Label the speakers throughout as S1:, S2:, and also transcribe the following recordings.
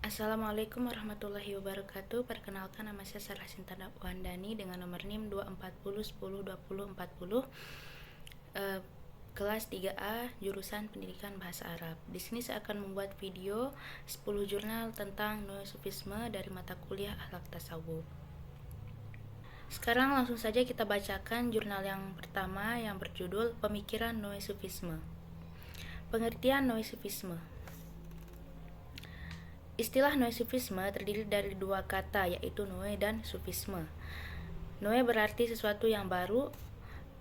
S1: Assalamualaikum warahmatullahi wabarakatuh. Perkenalkan, nama saya Sarah Sinta Wandani dengan nomor NIM 240102040, kelas 3A, jurusan Pendidikan Bahasa Arab. Di sini saya akan membuat video 10 jurnal tentang Neo-Sufisme dari mata kuliah Akhlak Tasawuf. Sekarang langsung saja kita bacakan jurnal yang pertama yang berjudul Pemikiran Neo-Sufisme. Pengertian Neo-Sufisme. Istilah Neo-Sufisme terdiri dari dua kata, yaitu Noe dan Sufisme. Noe berarti sesuatu yang baru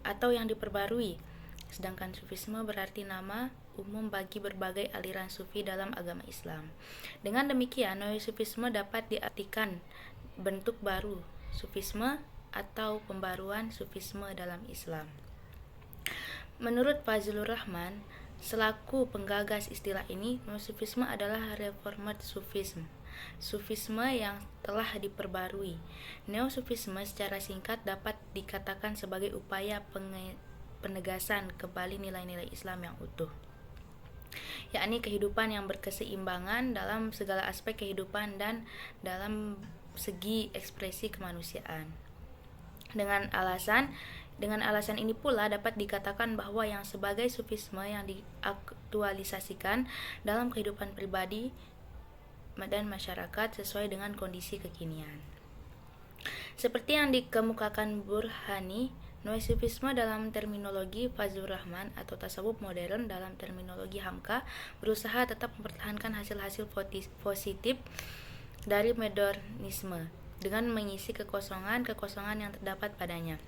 S1: atau yang diperbarui, sedangkan Sufisme berarti nama umum bagi berbagai aliran sufi dalam agama Islam. Dengan demikian, Neo-Sufisme dapat diartikan bentuk baru Sufisme atau pembaruan Sufisme dalam Islam. Menurut Fazlur Rahman, selaku penggagas istilah ini, Neo-Sufisme adalah reformed Sufisme yang telah diperbarui. Neo-Sufisme secara singkat dapat dikatakan sebagai upaya penegasan kembali nilai-nilai Islam yang utuh, yakni kehidupan yang berkeseimbangan dalam segala aspek kehidupan dan dalam segi ekspresi kemanusiaan. Dengan alasan ini pula dapat dikatakan bahwa yang sebagai Sufisme yang diaktualisasikan dalam kehidupan pribadi dan masyarakat sesuai dengan kondisi kekinian. Seperti yang dikemukakan Burhani, Neo-Sufisme dalam terminologi Fazlur Rahman atau tasawuf modern dalam terminologi Hamka berusaha tetap mempertahankan hasil-hasil positif dari modernisme dengan mengisi kekosongan yang terdapat padanya.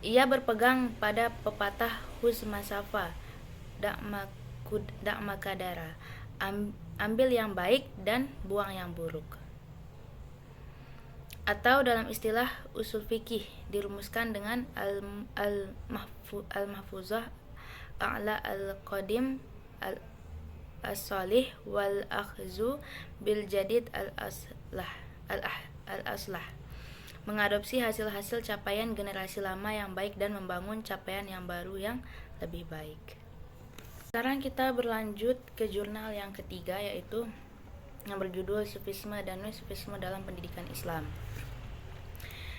S1: Ia berpegang pada pepatah Huz Masafa, dak makadara, ambil yang baik dan buang yang buruk. Atau dalam istilah usul fikih dirumuskan dengan al-mahfuzah a'la al-qadim al-salih wal akhzu bil jadid al-aslah, mengadopsi hasil-hasil capaian generasi lama yang baik dan membangun capaian yang baru yang lebih baik. Sekarang kita berlanjut ke jurnal yang ketiga, yaitu yang berjudul Sufisme dan Neo-Sufisme dalam Pendidikan Islam.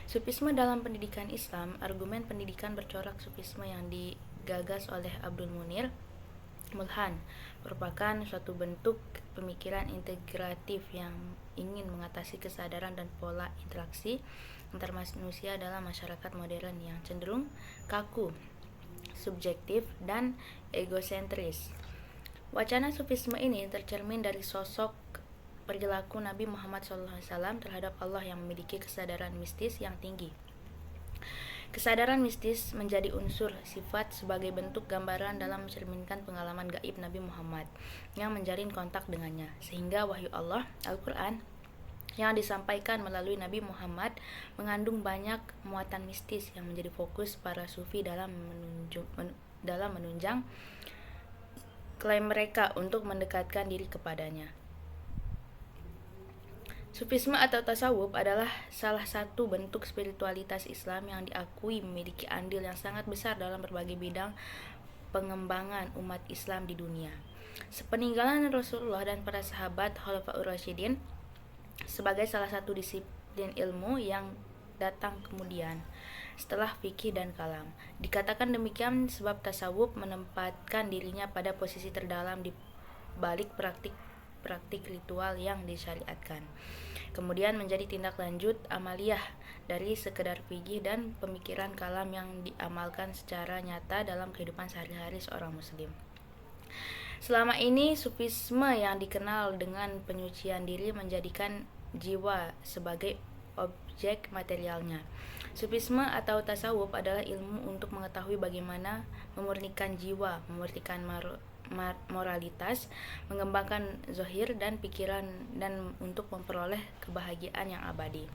S1: Sufisme dalam pendidikan Islam, argumen pendidikan bercorak Sufisme yang digagas oleh Abdul Munir Mulhan merupakan suatu bentuk pemikiran integratif yang ingin mengatasi kesadaran dan pola interaksi antar manusia dalam masyarakat modern yang cenderung kaku, subjektif, dan egosentris. Wacana Sufisme ini tercermin dari sosok perilaku Nabi Muhammad SAW terhadap Allah yang memiliki kesadaran mistis yang tinggi. Kesadaran mistis menjadi unsur sifat sebagai bentuk gambaran dalam mencerminkan pengalaman gaib Nabi Muhammad yang menjalin kontak dengannya, sehingga wahyu Allah, Al-Quran, yang disampaikan melalui Nabi Muhammad mengandung banyak muatan mistis yang menjadi fokus para sufi dalam menunjang klaim mereka untuk mendekatkan diri kepadanya. Sufisme atau tasawuf adalah salah satu bentuk spiritualitas Islam yang diakui memiliki andil yang sangat besar dalam berbagai bidang pengembangan umat Islam di dunia. Sepeninggalan Rasulullah dan para sahabat Khulafaur Rasyidin sebagai salah satu disiplin ilmu yang datang kemudian setelah fikih dan kalam. Dikatakan demikian sebab tasawuf menempatkan dirinya pada posisi terdalam di balik praktik ritual yang disyariatkan, kemudian menjadi tindak lanjut amaliyah dari sekedar fikih dan pemikiran kalam yang diamalkan secara nyata dalam kehidupan sehari-hari seorang muslim. Selama ini Sufisme yang dikenal dengan penyucian diri menjadikan jiwa sebagai objek materialnya. Sufisme atau tasawuf adalah ilmu untuk mengetahui bagaimana memurnikan jiwa, memurnikan moralitas, mengembangkan zahir dan pikiran, dan untuk memperoleh kebahagiaan yang abadi.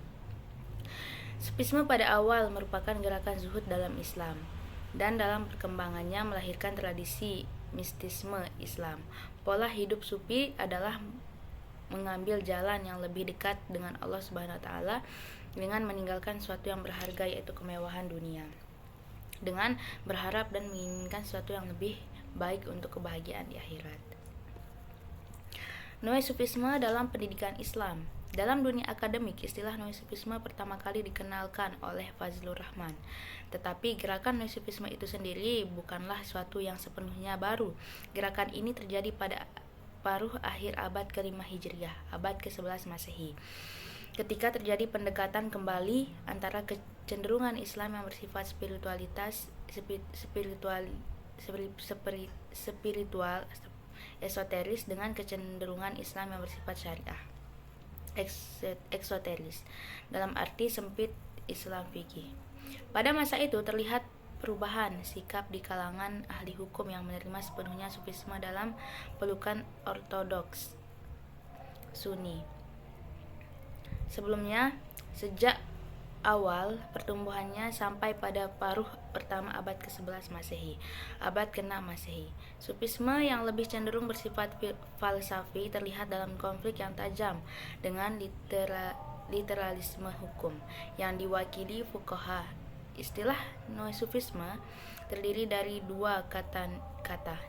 S1: Sufisme pada awal merupakan gerakan zuhud dalam Islam, dan dalam perkembangannya melahirkan tradisi mistisme Islam. Pola hidup sufi adalah mengambil jalan yang lebih dekat dengan Allah Subhanahu wa taala dengan meninggalkan sesuatu yang berharga, yaitu kemewahan dunia, dengan berharap dan menginginkan sesuatu yang lebih baik untuk kebahagiaan di akhirat. Noe-Sufisme dalam pendidikan Islam. Dalam dunia akademik, istilah Noe-Sufisme pertama kali dikenalkan oleh Fazlur Rahman. Tetapi gerakan Noe-Sufisme itu sendiri bukanlah suatu yang sepenuhnya baru. Gerakan ini terjadi pada paruh akhir abad ke-5 Hijriah, abad ke-11 Masehi. Ketika terjadi pendekatan kembali antara kecenderungan Islam yang bersifat spiritual esoteris dengan kecenderungan Islam yang bersifat syariah eksoteris, dalam arti sempit Islam fikih. Pada masa itu terlihat perubahan sikap di kalangan ahli hukum yang menerima sepenuhnya Sufisme dalam pelukan ortodoks Sunni. Sebelumnya, sejak awal pertumbuhannya sampai pada paruh pertama abad ke-11 Masehi, abad ke-6 Masehi. Sufisme yang lebih cenderung bersifat falsafi terlihat dalam konflik yang tajam dengan literalisme hukum yang diwakili fuqaha. Istilah Noe-Sufisme terdiri dari dua kata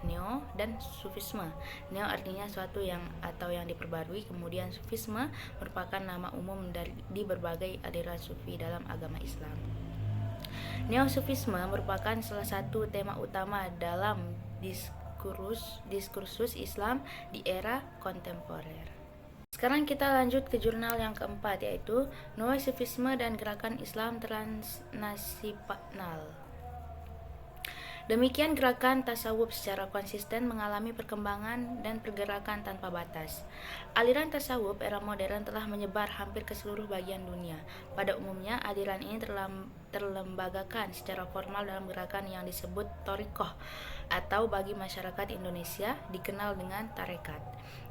S1: neo dan sufisme. Neo artinya suatu yang atau yang diperbarui, kemudian sufisme merupakan nama umum di berbagai aliran sufi dalam agama Islam. Neo-Sufisme merupakan salah satu tema utama dalam diskursus Islam di era kontemporer. Sekarang kita lanjut ke jurnal yang keempat, yaitu Noe-Sufisme dan Gerakan Islam Transnasional. Demikian gerakan tasawuf secara konsisten mengalami perkembangan dan pergerakan tanpa batas. Aliran tasawuf era modern telah menyebar hampir ke seluruh bagian dunia. Pada umumnya, aliran ini terlembagakan secara formal dalam gerakan yang disebut thariqah, atau bagi masyarakat Indonesia dikenal dengan tarekat.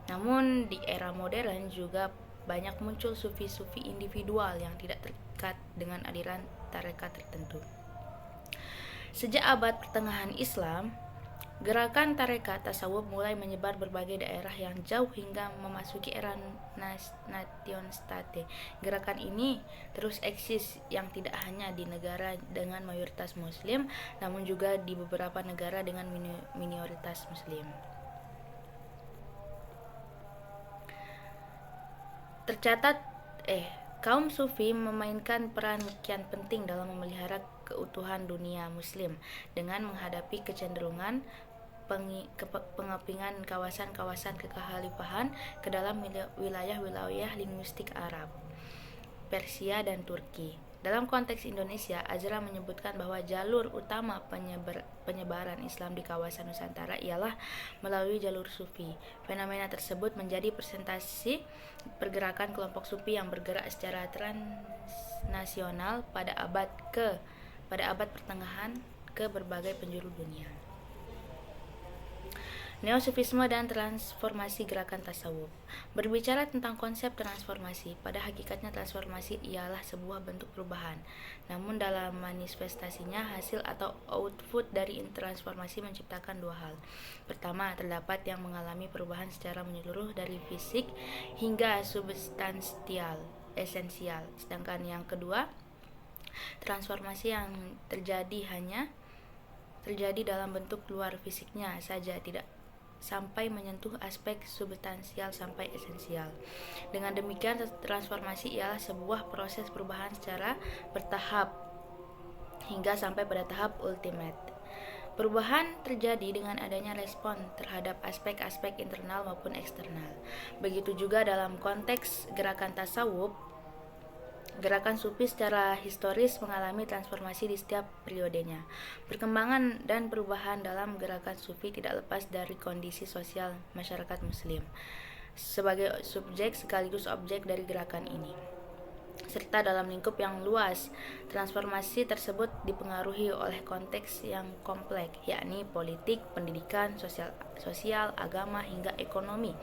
S1: Namun di era modern juga banyak muncul sufi-sufi individual yang tidak terikat dengan aliran tarekat tertentu. Sejak abad pertengahan Islam, gerakan tarekat tasawuf mulai menyebar berbagai daerah yang jauh hingga memasuki era nationstate. Gerakan ini terus eksis yang tidak hanya di negara dengan mayoritas muslim, namun juga di beberapa negara dengan minoritas muslim. Kaum Sufi memainkan peran kian penting dalam memelihara keutuhan dunia Muslim dengan menghadapi kecenderungan pengepingan kawasan-kawasan kekhalifahan ke dalam wilayah-wilayah linguistik Arab, Persia, dan Turki. Dalam konteks Indonesia, Azra menyebutkan bahwa jalur utama penyebaran Islam di kawasan Nusantara ialah melalui jalur Sufi. Fenomena tersebut menjadi presentasi pergerakan kelompok Sufi yang bergerak secara transnasional pada abad pertengahan ke berbagai penjuru dunia. Neo-Sufisme dan transformasi gerakan tasawuf. Berbicara tentang konsep transformasi, pada hakikatnya transformasi ialah sebuah bentuk perubahan. Namun dalam manifestasinya, hasil atau output dari transformasi menciptakan dua hal. Pertama, terdapat yang mengalami perubahan secara menyeluruh dari fisik hingga substansial, esensial. Sedangkan yang kedua, transformasi yang terjadi dalam bentuk luar fisiknya saja, tidak sampai menyentuh aspek substansial sampai esensial. Dengan demikian, transformasi ialah sebuah proses perubahan secara bertahap hingga sampai pada tahap ultimate. Perubahan terjadi dengan adanya respon terhadap aspek-aspek internal maupun eksternal. Begitu juga dalam konteks gerakan tasawuf. Gerakan Sufi secara historis mengalami transformasi di setiap periodenya. Perkembangan dan perubahan dalam gerakan Sufi tidak lepas dari kondisi sosial masyarakat Muslim sebagai subjek sekaligus objek dari gerakan ini, serta dalam lingkup yang luas. Transformasi tersebut dipengaruhi oleh konteks yang kompleks, yakni politik, pendidikan, sosial, agama, hingga ekonomi.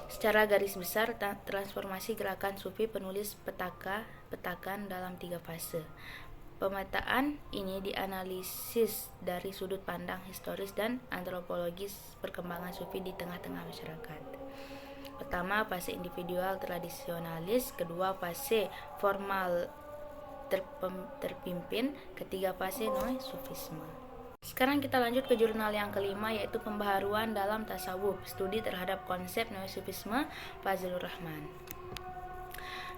S1: Secara garis besar, transformasi gerakan Sufi penulis petakan dalam 3 fase. Pemetaan ini dianalisis dari sudut pandang historis dan antropologis perkembangan Sufi di tengah-tengah masyarakat. Pertama, fase individual tradisionalis. Kedua, fase formal terpimpin. Ketiga, fase Noe-Sufisme. Sekarang kita lanjut ke jurnal yang kelima, yaitu pembaharuan dalam tasawuf, studi terhadap konsep Neo-Sufisme Fazlur Rahman.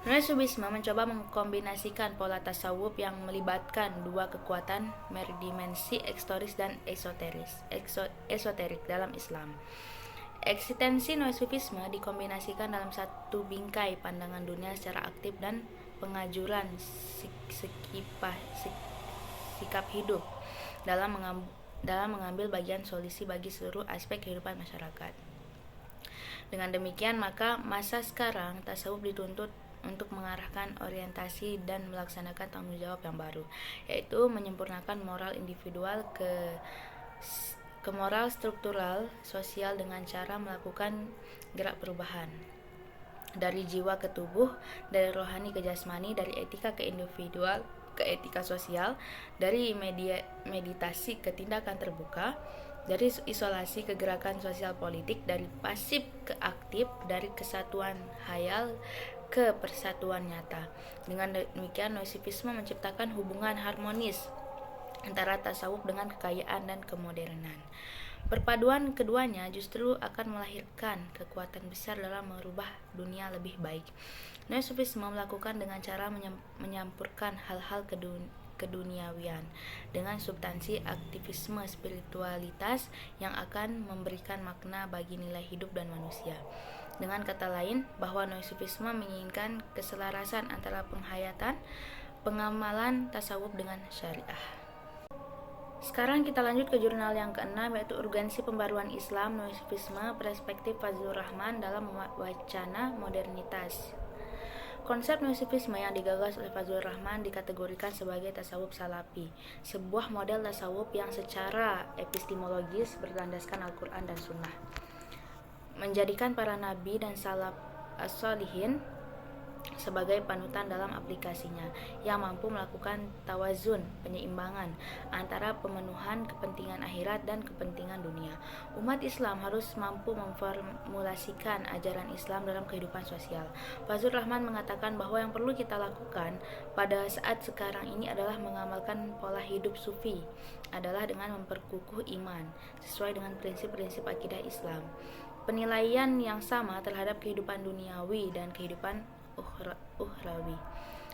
S1: Neo-Sufisme mencoba mengkombinasikan pola tasawuf yang melibatkan dua kekuatan berdimensi ekstoris dan esoterik dalam Islam. Eksistensi Neo-Sufisme dikombinasikan dalam satu bingkai pandangan dunia secara aktif dan pengajuran sikap hidup dalam mengambil bagian solusi bagi seluruh aspek kehidupan masyarakat. Dengan demikian, maka masa sekarang tasawuf dituntut untuk mengarahkan orientasi dan melaksanakan tanggung jawab yang baru, yaitu menyempurnakan moral individual ke moral struktural sosial dengan cara melakukan gerak perubahan dari jiwa ke tubuh, dari rohani ke jasmani, dari etika ke individual ke etika sosial, dari meditasi ke tindakan terbuka, dari isolasi ke gerakan sosial politik, dari pasif ke aktif, dari kesatuan hayal ke persatuan nyata. Dengan demikian, Neo-Sufisme menciptakan hubungan harmonis antara tasawuf dengan kekayaan dan kemodernan. Perpaduan keduanya justru akan melahirkan kekuatan besar dalam merubah dunia lebih baik. Neo-Sufisme melakukan dengan cara menyampurkan hal-hal keduniawian dengan substansi aktivisme spiritualitas yang akan memberikan makna bagi nilai hidup dan manusia. Dengan kata lain, bahwa Neo-Sufisme menginginkan keselarasan antara penghayatan, pengamalan tasawuf dengan syariah. Sekarang kita lanjut ke jurnal yang keenam, yaitu Urgensi Pembaruan Islam, Neo-Sufisme, Perspektif Fazlur Rahman dalam Wacana Modernitas. Konsep Neo-Sufisme yang digagas oleh Fazlur Rahman dikategorikan sebagai tasawuf salafi, sebuah model tasawuf yang secara epistemologis berlandaskan Al-Quran dan Sunnah, menjadikan para nabi dan salaf as-solihin sebagai panutan dalam aplikasinya, yang mampu melakukan tawazun, penyeimbangan antara pemenuhan kepentingan akhirat dan kepentingan dunia. Umat Islam harus mampu memformulasikan ajaran Islam dalam kehidupan sosial. Fazlur Rahman mengatakan bahwa yang perlu kita lakukan pada saat sekarang ini adalah mengamalkan pola hidup sufi, adalah dengan memperkukuh iman sesuai dengan prinsip-prinsip akidah Islam, penilaian yang sama terhadap kehidupan duniawi dan kehidupan ukhrawi,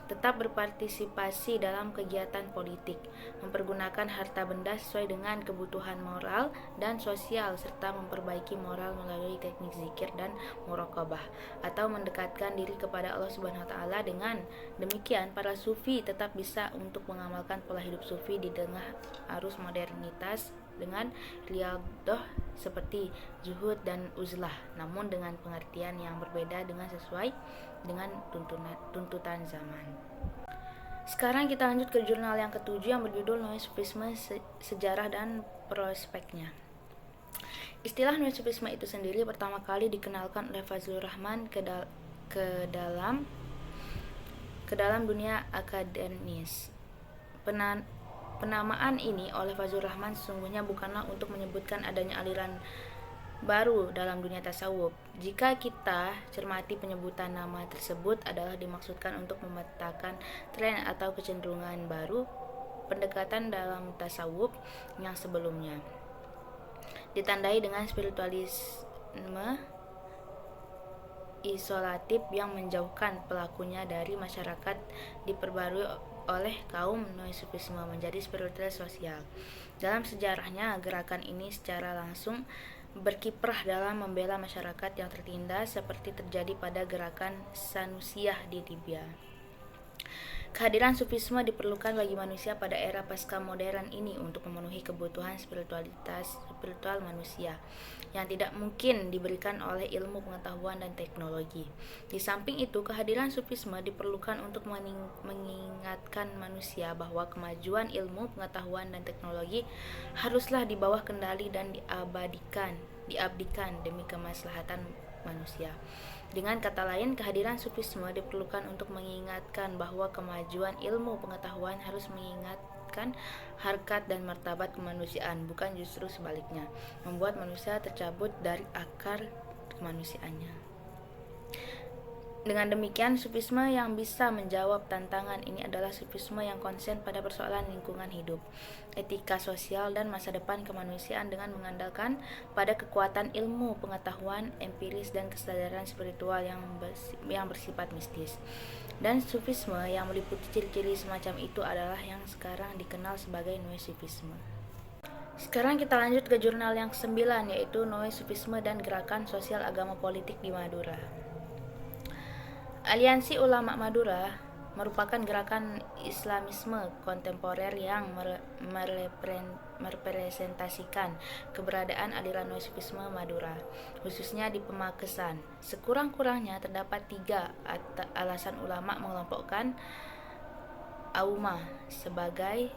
S1: tetap berpartisipasi dalam kegiatan politik, mempergunakan harta benda sesuai dengan kebutuhan moral dan sosial, serta memperbaiki moral melalui teknik zikir dan muraqabah atau mendekatkan diri kepada Allah Subhanahu wa taala. Dengan demikian, para sufi tetap bisa untuk mengamalkan pola hidup sufi di tengah arus modernitas dengan riyadhah seperti zuhud dan uzlah, namun dengan pengertian yang berbeda dengan sesuai dengan tuntutan zaman. Sekarang kita lanjut ke jurnal yang ketujuh yang berjudul Neo-Sufisme, Sejarah dan Prospeknya. Istilah Neo-Sufisme itu sendiri pertama kali dikenalkan oleh Fazlur Rahman ke dalam dunia akademis. Penamaan ini oleh Fazlur Rahman sesungguhnya bukanlah untuk menyebutkan adanya aliran baru dalam dunia tasawuf. Jika kita cermati, penyebutan nama tersebut adalah dimaksudkan untuk memetakan tren atau kecenderungan baru pendekatan dalam tasawuf yang sebelumnya ditandai dengan spiritualisme isolatif yang menjauhkan pelakunya dari masyarakat, diperbarui oleh kaum Neo-Sufisme menjadi spiritualitas sosial. Dalam sejarahnya, gerakan ini secara langsung berkiprah dalam membela masyarakat yang tertindas seperti terjadi pada gerakan Sanusiyah di Libya. Kehadiran Sufisme diperlukan bagi manusia pada era pasca modern ini untuk memenuhi kebutuhan spiritual manusia yang tidak mungkin diberikan oleh ilmu pengetahuan dan teknologi. Di samping itu, kehadiran Sufisme diperlukan untuk mengingatkan manusia bahwa kemajuan ilmu pengetahuan dan teknologi haruslah di bawah kendali dan diabdikan demi kemaslahatan manusia. Dengan kata lain, kehadiran Sufisme diperlukan untuk mengingatkan bahwa kemajuan ilmu pengetahuan harus mengingatkan harkat dan martabat kemanusiaan, bukan justru sebaliknya, membuat manusia tercabut dari akar kemanusiaannya. Dengan demikian, sufisme yang bisa menjawab tantangan ini adalah sufisme yang konsen pada persoalan lingkungan hidup, etika sosial, dan masa depan kemanusiaan dengan mengandalkan pada kekuatan ilmu, pengetahuan, empiris, dan kesadaran spiritual yang bersifat mistis. Dan sufisme yang meliputi ciri-ciri semacam itu adalah yang sekarang dikenal sebagai Noe-sufisme. Sekarang kita lanjut ke jurnal yang ke-9, yaitu Noe-sufisme dan Gerakan Sosial Agama Politik di Madura. Aliansi Ulama Madura merupakan gerakan Islamisme kontemporer yang merepresentasikan keberadaan aliran Noe-sufisme Madura, khususnya di Pemakesan. Sekurang-kurangnya terdapat 3 alasan ulama mengelompokkan Auma sebagai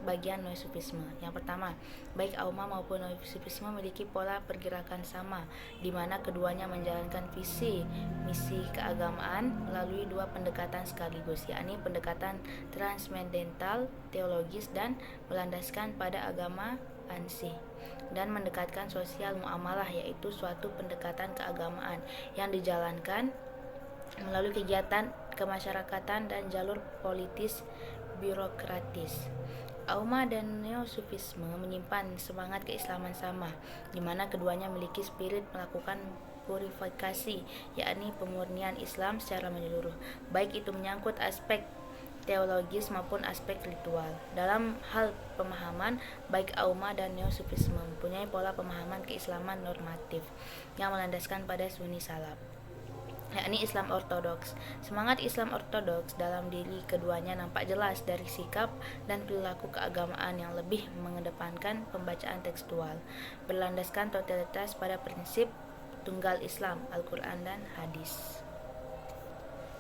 S1: bagian Noe-sufisme. Yang pertama, baik Auma maupun Noe-sufisme memiliki pola pergerakan sama, di mana keduanya menjalankan visi misi keagamaan melalui 2 pendekatan sekaligus, yakni pendekatan transmendental teologis dan melandaskan pada agama ansih, dan mendekatkan sosial muamalah, yaitu suatu pendekatan keagamaan yang dijalankan melalui kegiatan kemasyarakatan dan jalur politis birokratis. Auma dan Neo-sufisme menyimpan semangat keislaman sama, di mana keduanya memiliki spirit melakukan purifikasi, yakni pemurnian Islam secara menyeluruh, baik itu menyangkut aspek teologis maupun aspek ritual. Dalam hal pemahaman, baik Auma dan Neo-sufisme mempunyai pola pemahaman keislaman normatif yang melandaskan pada Sunni Salaf, yakni Islam Ortodoks. Semangat Islam Ortodoks dalam diri keduanya nampak jelas dari sikap dan perilaku keagamaan yang lebih mengedepankan pembacaan tekstual, berlandaskan totalitas pada prinsip tunggal Islam, Al-Quran dan hadis.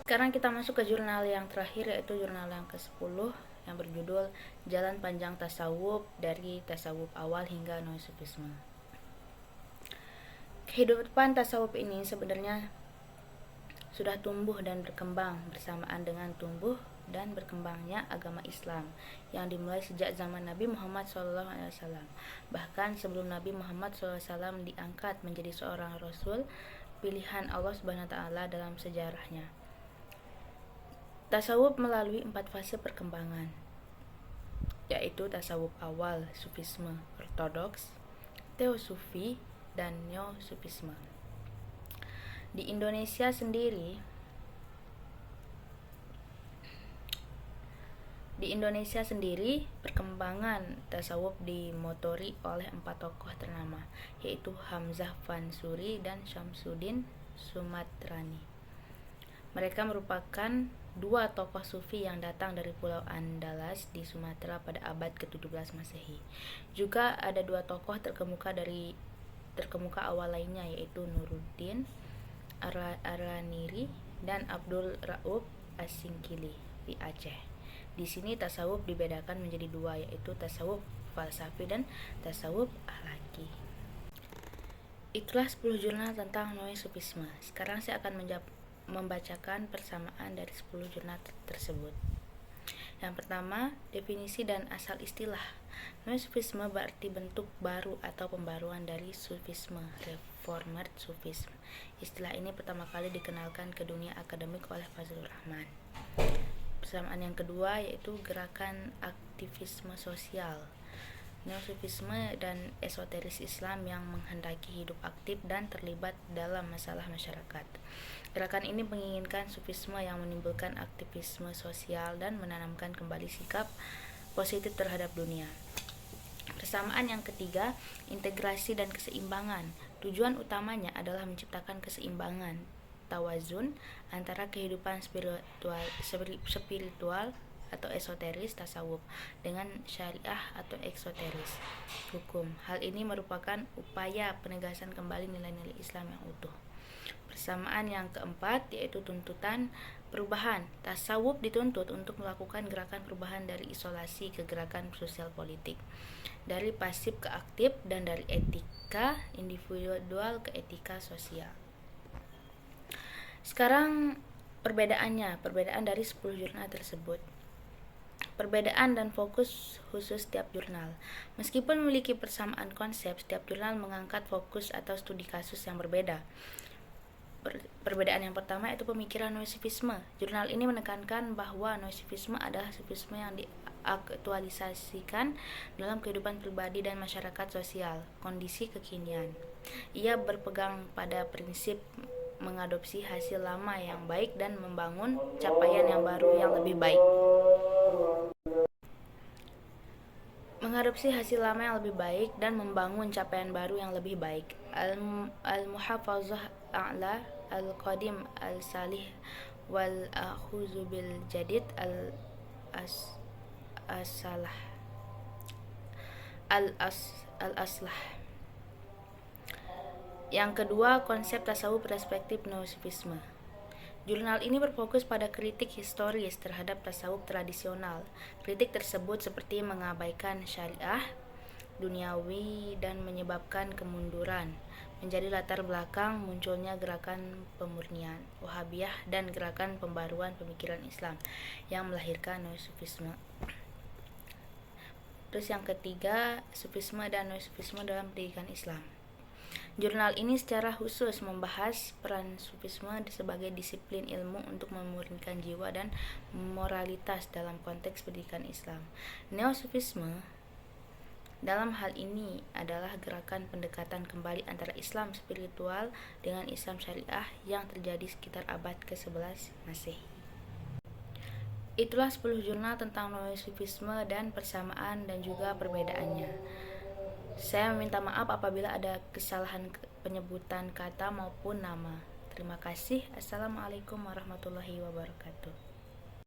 S1: Sekarang kita masuk ke jurnal yang terakhir, yaitu jurnal yang ke-10 yang berjudul Jalan Panjang Tasawuf dari Tasawuf Awal hingga Noe-sufisme. Kehidupan tasawuf ini sebenarnya sudah tumbuh dan berkembang bersamaan dengan tumbuh dan berkembangnya agama Islam yang dimulai sejak zaman Nabi Muhammad SAW. Bahkan sebelum Nabi Muhammad SAW diangkat menjadi seorang Rasul pilihan Allah SWT dalam sejarahnya. Tasawuf melalui 4 fase perkembangan, yaitu tasawuf awal, sufisme ortodoks, teosufi, dan neo-sufisme. Di Indonesia sendiri, perkembangan tasawuf dimotori oleh 4 tokoh ternama, yaitu Hamzah Fansuri dan Syamsuddin Sumatrani. Mereka merupakan 2 tokoh sufi yang datang dari Pulau Andalas di Sumatera pada abad ke-17 Masehi. Juga ada 2 tokoh terkemuka awal lainnya, yaitu Nuruddin Araniri dan Abdul Rauf Asingkili di Aceh. Di sini tasawuf dibedakan menjadi 2, yaitu tasawuf falsafi dan tasawuf akhlaki. Itulah 10 jurnal tentang Noe-sufisme. Sekarang saya akan membacakan persamaan dari 10 jurnal tersebut. Yang pertama, definisi dan asal istilah. Noe-sufisme berarti bentuk baru atau pembaruan dari sufisme, Reformed Sufisme. Istilah ini pertama kali dikenalkan ke dunia akademik oleh Fazlur Rahman. Persamaan yang kedua yaitu gerakan aktivisme sosial. Neo-sufisme dan esoteris Islam yang menghendaki hidup aktif dan terlibat dalam masalah masyarakat. Gerakan ini menginginkan sufisme yang menimbulkan aktivisme sosial dan menanamkan kembali sikap positif terhadap dunia. Persamaan yang ketiga, integrasi dan keseimbangan. Tujuan utamanya adalah menciptakan keseimbangan, tawazun, antara kehidupan spiritual atau esoteris tasawuf dengan syariah atau eksoteris hukum. Hal ini merupakan upaya penegasan kembali nilai-nilai Islam yang utuh. Persamaan yang keempat yaitu tuntutan perubahan. Tasawuf dituntut untuk melakukan gerakan perubahan dari isolasi ke gerakan sosial politik, dari pasif ke aktif, dan dari etika individual ke etika sosial. Sekarang perbedaan dari 10 jurnal tersebut. Perbedaan dan fokus khusus setiap jurnal. Meskipun memiliki persamaan konsep, setiap jurnal mengangkat fokus atau studi kasus yang berbeda. Perbedaan yang pertama yaitu pemikiran noosifisme. Jurnal ini menekankan bahwa noosifisme adalah sufisme yang diaktualisasikan dalam kehidupan pribadi dan masyarakat sosial, kondisi kekinian. Ia berpegang pada prinsip mengadopsi hasil lama yang baik dan membangun capaian yang baru yang lebih baik. Mengadopsi hasil lama yang lebih baik dan membangun capaian baru yang lebih baik. Al-muhafazah a'la al-qadim al-salih wal akhuzu bil jadid al-aslah al-aslah. Yang kedua, konsep tasawuf perspektif noosifisme. Jurnal ini berfokus pada kritik historis terhadap tasawuf tradisional. Kritik tersebut seperti mengabaikan syariah duniawi dan menyebabkan kemunduran, menjadi latar belakang munculnya gerakan pemurnian Wahabiyah dan gerakan pembaruan pemikiran Islam yang melahirkan noosifisme. Terus yang ketiga, sufisme dan noosifisme dalam pendidikan Islam. Jurnal ini secara khusus membahas peran sufisme sebagai disiplin ilmu untuk memurnikan jiwa dan moralitas dalam konteks pendidikan Islam. Neosufisme dalam hal ini adalah gerakan pendekatan kembali antara Islam spiritual dengan Islam syariah yang terjadi sekitar abad ke-11 Masehi. Itulah 10 jurnal tentang noosifisme dan persamaan dan juga perbedaannya. Saya meminta maaf apabila ada kesalahan penyebutan kata maupun nama. Terima kasih. Assalamualaikum warahmatullahi wabarakatuh.